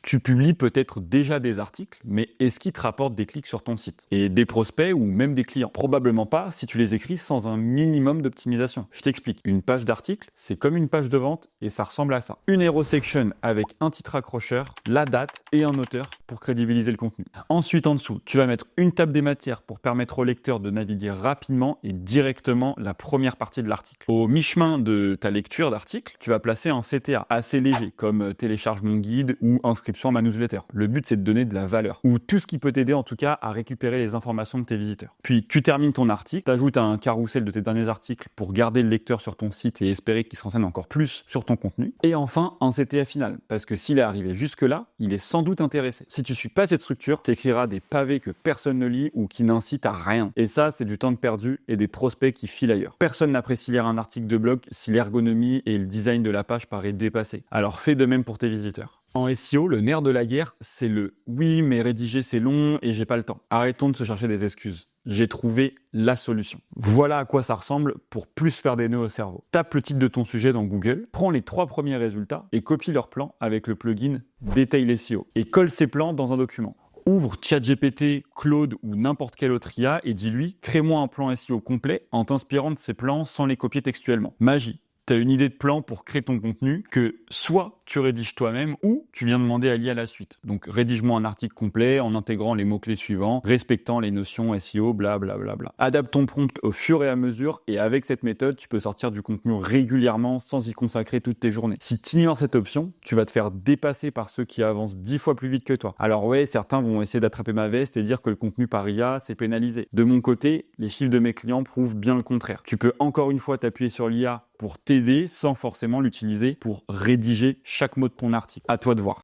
Tu publies peut-être déjà des articles, mais est-ce qu'ils te rapportent des clics sur ton site? Et des prospects ou même des clients? Probablement pas si tu les écris sans un minimum d'optimisation. Je t'explique. Une page d'article, c'est comme une page de vente et ça ressemble à ça. Une hero section avec un titre accrocheur, la date et un auteur pour crédibiliser le contenu. Ensuite, en dessous, tu vas mettre une table des matières pour permettre au lecteur de naviguer rapidement et directement la première partie de l'article. Au mi-chemin de ta lecture d'article, tu vas placer un CTA assez léger comme télécharge mon guide ou inscription à ma newsletter. Le but, c'est de donner de la valeur ou tout ce qui peut t'aider en tout cas à récupérer les informations de tes visiteurs. Puis, tu termines ton article, tu ajoutes un carrousel de tes derniers articles pour garder le lecteur sur ton site et espérer qu'il se renseigne encore plus sur ton contenu. Et enfin, un CTA final, parce que s'il est arrivé jusque-là, il est sans doute intéressé. Si tu suis pas cette structure, tu écriras des pavés que personne ne lit ou qui n'incitent à rien. Et ça, c'est du temps de perdu et des prospects qui filent ailleurs. Personne n'apprécie lire un article de blog si l'ergonomie et le design de la page paraît dépassé. Alors fais de même pour tes visiteurs. En SEO, le nerf de la guerre, c'est le « oui, mais rédiger c'est long et j'ai pas le temps ». Arrêtons de se chercher des excuses. J'ai trouvé la solution. Voilà à quoi ça ressemble pour plus faire des nœuds au cerveau. Tape le titre de ton sujet dans Google, prends les 3 premiers résultats et copie leur plan avec le plugin Detail SEO et colle ces plans dans un document. Ouvre ChatGPT, Claude ou n'importe quelle autre IA et dis-lui « crée-moi un plan SEO complet en t'inspirant de ces plans sans les copier textuellement ». Magie. Tu as une idée de plan pour créer ton contenu que soit tu rédiges toi-même ou tu viens demander à l'IA la suite. Donc rédige-moi un article complet en intégrant les mots-clés suivants, respectant les notions SEO, blablabla. Adapte ton prompt au fur et à mesure et avec cette méthode, tu peux sortir du contenu régulièrement sans y consacrer toutes tes journées. Si tu ignores cette option, tu vas te faire dépasser par ceux qui avancent 10 fois plus vite que toi. Alors ouais, certains vont essayer d'attraper ma veste et dire que le contenu par IA, c'est pénalisé. De mon côté, les chiffres de mes clients prouvent bien le contraire. Tu peux encore une fois t'appuyer sur l'IA pour t'aider sans forcément l'utiliser pour rédiger chaque mot de ton article. À toi de voir.